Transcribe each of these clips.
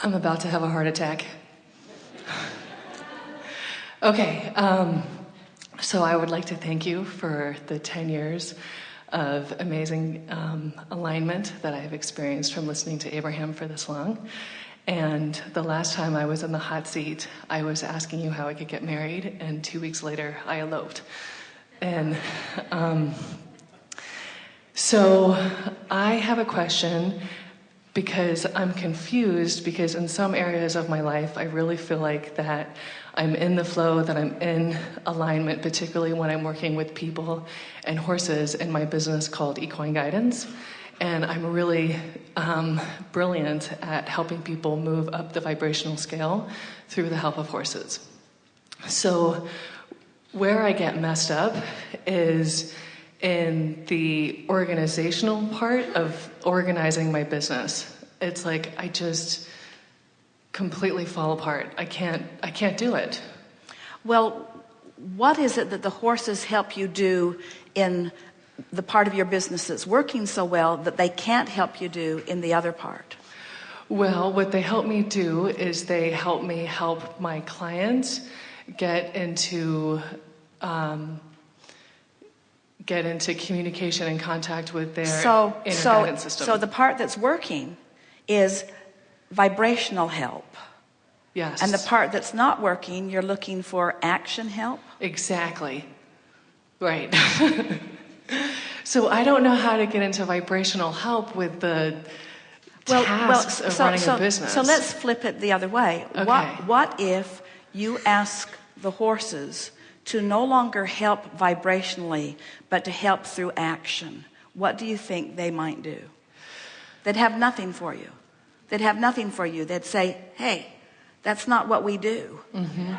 I'm about to have a heart attack. Okay, so I would like to thank you for the 10 years of amazing alignment that I have experienced from listening to Abraham for this long. And the last time I was in the hot seat, I was asking you how I could get married, and 2 weeks later, I eloped. And so I have a question because I'm confused, because in some areas of my life, I really feel like that I'm in the flow, that I'm in alignment, particularly when I'm working with people and horses in my business called Equine Guidance. And I'm really brilliant at helping people move up the vibrational scale through the help of horses. So where I get messed up is in the organizational part of organizing my business. It's like I just completely fall apart. I can't do it. Well, what is it that the horses help you do in the part of your business that's working so well that they can't help you do in the other part? Well, what they help me do is they help me help my clients get into communication and contact with their inner guidance system. So the part that's working is vibrational help. Yes. And the part that's not working, you're looking for action help? Exactly. Right. So I don't know how to get into vibrational help with the tasks of running a business. So let's flip it the other way. Okay. What if you ask the horses to no longer help vibrationally, but to help through action? What do you think they might do? They'd have nothing for you. They'd have nothing for you. They'd say, hey, that's not what we do. Mm-hmm.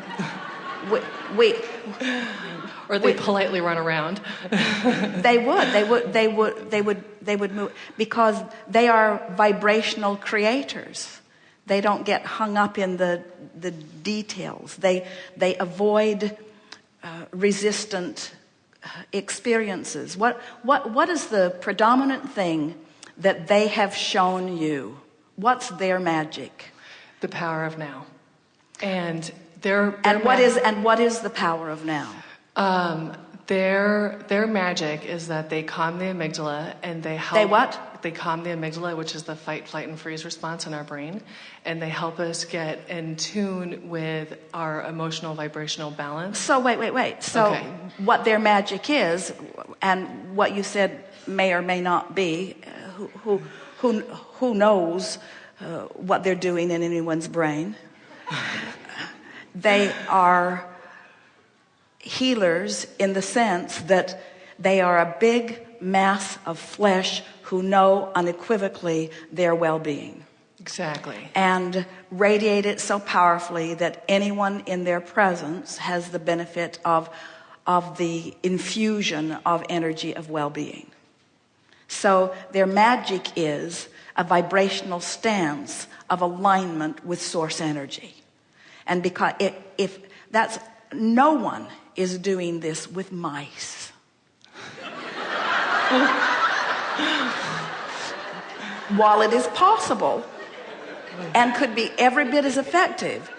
Or they politely run around. They would move, because they are vibrational creators. They don't get hung up in the details. They avoid resistant experiences. What is the predominant thing that they have shown you? What's their magic? The power of now. And what is the power of now? Their magic is that they calm the amygdala, and they help. They what? They calm the amygdala, which is the fight, flight, and freeze response in our brain, and they help us get in tune with our emotional vibrational balance. So wait. So okay. What their magic is, and what you said may or may not be, who knows what they're doing in anyone's brain? They are healers in the sense that they are a big mass of flesh who know unequivocally their well-being. Exactly. And radiate it so powerfully that anyone in their presence has the benefit of the infusion of energy of well-being. So their magic is a vibrational stance of alignment with source energy. And because if that's, no one is doing this with mice. While it is possible and could be every bit as effective,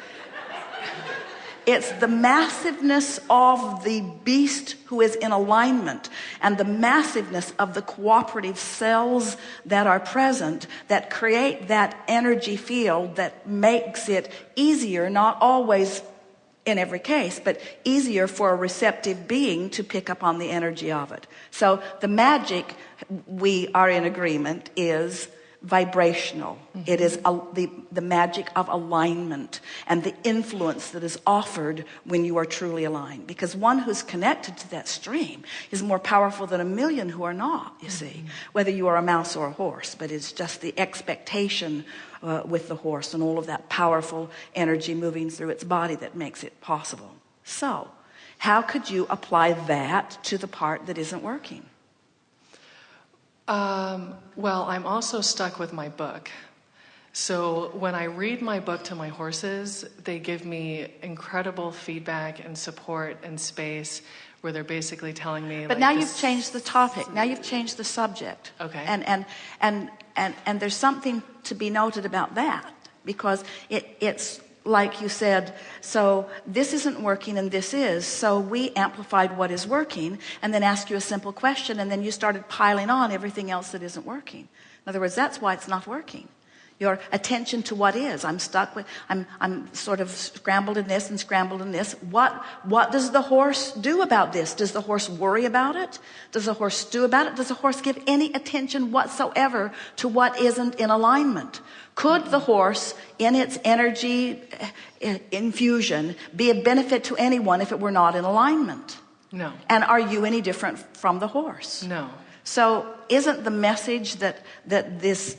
it's the massiveness of the beast who is in alignment and the massiveness of the cooperative cells that are present that create that energy field that makes it easier, not always in every case, but easier for a receptive being to pick up on the energy of it. So the magic, we are in agreement, is vibrational. Mm-hmm. It is the magic of alignment and the influence that is offered when you are truly aligned. Because one who's connected to that stream is more powerful than a million who are not, you see, whether you are a mouse or a horse. But it's just the expectation with the horse and all of that powerful energy moving through its body that makes it possible. So, how could you apply that to the part that isn't working? Well, I'm also stuck with my book. So when I read my book to my horses, they give me incredible feedback and support and space where they're basically telling me. But now you've changed the topic. Now you've changed the subject. Okay. And there's something to be noted about that. because it's like you said, so this isn't working and this is. So we amplified what is working and then asked you a simple question, and then you started piling on everything else that isn't working. In other words, that's why it's not working. Your attention to what is. I'm stuck with, I'm sort of scrambled in this and scrambled in this. What does the horse do about this? Does the horse worry about it? Does the horse stew about it? Does the horse give any attention whatsoever to what isn't in alignment? Could the horse, in its energy infusion, be a benefit to anyone if it were not in alignment? No. And are you any different from the horse? No. So isn't the message that this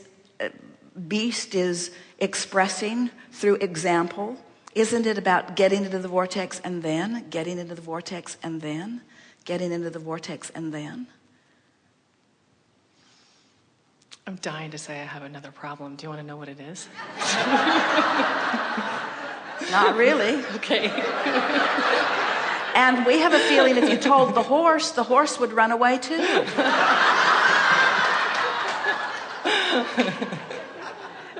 beast is expressing through example, isn't it about getting into the vortex and then getting into the vortex and then getting into the vortex and then? I'm dying to say I have another problem. Do you want to know what it is? Not really. Okay. And we have a feeling if you told the horse would run away too.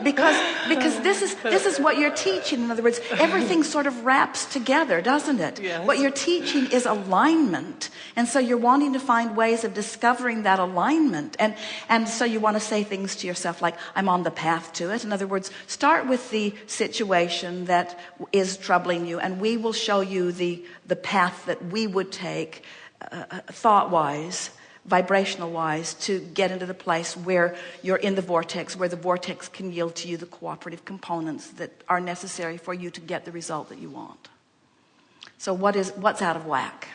Because this is what you're teaching. In other words, everything sort of wraps together, doesn't it? Yes. What you're teaching is alignment. And so you're wanting to find ways of discovering that alignment. And so you want to say things to yourself like, I'm on the path to it. In other words, start with the situation that is troubling you, and we will show you the path that we would take thought-wise, vibrational wise, to get into the place where you're in the vortex, where the vortex can yield to you the cooperative components that are necessary for you to get the result that you want. So what's out of whack?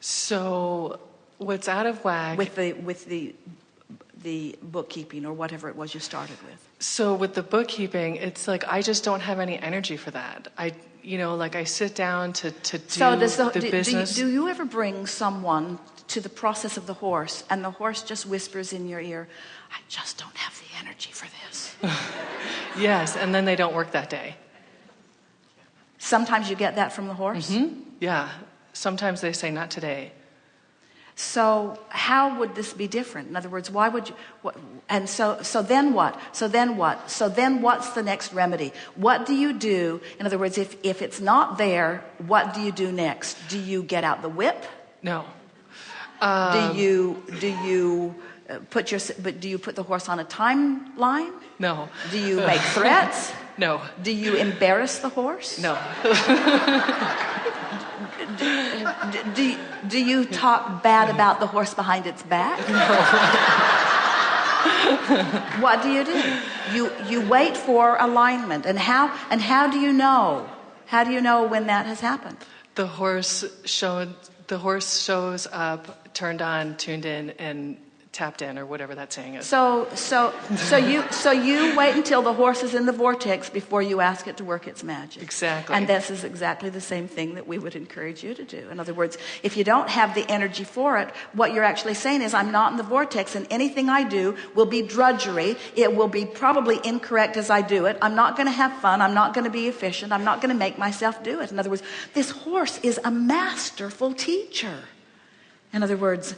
So what's out of whack with the bookkeeping or whatever it was you started with? So with the bookkeeping, it's like I just don't have any energy for that. I sit down to do the business. Do you ever bring someone to the process of the horse, and the horse just whispers in your ear, I just don't have the energy for this? Yes, and then they don't work that day. Sometimes you get that from the horse? Mm-hmm. Yeah. Sometimes they say, not today. So how would this be different? In other words, why would you... And so then what? So then what? So then what's the next remedy? What do you do? In other words, if it's not there, what do you do next? Do you get out the whip? No. Do you put the horse on a timeline? No. Do you make threats? No. Do you embarrass the horse? No. Do you talk bad about the horse behind its back? No. What do? You wait for alignment. And how do you know? How do you know when that has happened? The horse shows up, turned on, tuned in, and tapped in, or whatever that saying is. So you wait until the horse is in the vortex before you ask it to work its magic. Exactly. And this is exactly the same thing that we would encourage you to do. In other words, if you don't have the energy for it, what you're actually saying is, I'm not in the vortex, and anything I do will be drudgery. It will be probably incorrect as I do it. I'm not going to have fun. I'm not going to be efficient. I'm not going to make myself do it. In other words, this horse is a masterful teacher. In other words,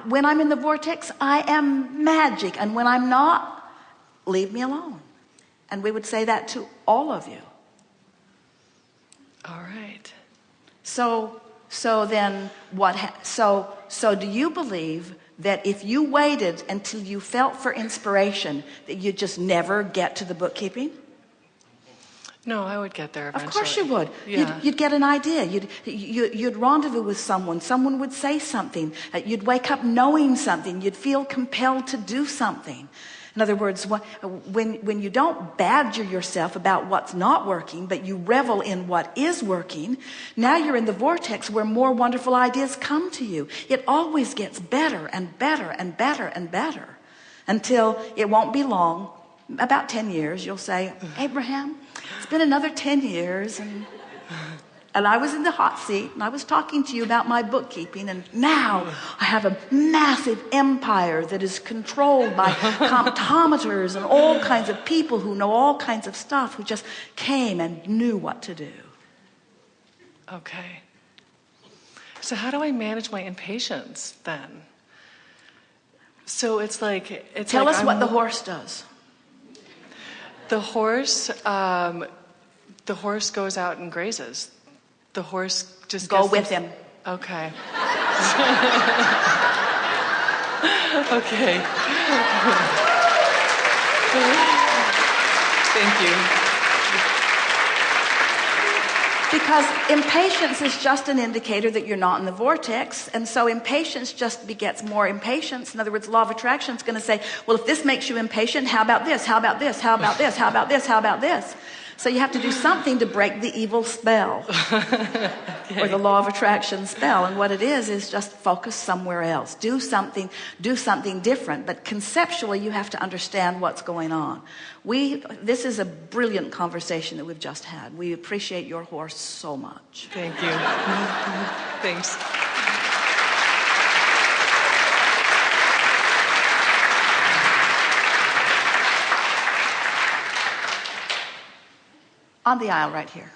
when I'm in the vortex, I am magic. And when I'm not, leave me alone. And we would say that to all of you. All right. So then what? So do you believe that if you waited until you felt for inspiration, that you'd just never get to the bookkeeping? No, I would get there eventually. Of course you would. Yeah. You'd get an idea. You'd rendezvous with someone. Someone would say something. You'd wake up knowing something. You'd feel compelled to do something. In other words, when you don't badger yourself about what's not working, but you revel in what is working, now you're in the vortex where more wonderful ideas come to you. It always gets better and better and better and better until it won't be long. About 10 years, you'll say, Abraham, it's been another 10 years, and I was in the hot seat, and I was talking to you about my bookkeeping, and now I have a massive empire that is controlled by comptometers and all kinds of people who know all kinds of stuff, who just came and knew what to do. Okay. So how do I manage my impatience then? So it's like... Tell us what the horse does. The horse goes out and grazes. The horse just Go gets with him. Okay. Okay. Thank you. Because impatience is just an indicator that you're not in the vortex. And so impatience just begets more impatience. In other words, law of attraction is going to say, well, if this makes you impatient, how about this? How about this? How about this? How about this? How about this? So you have to do something to break the evil spell. Okay. Or the law of attraction spell. And what it is just focus somewhere else. Do something different. But conceptually, you have to understand what's going on. This is a brilliant conversation that we've just had. We appreciate your horse so much. Thank you. Thanks. On the aisle right here.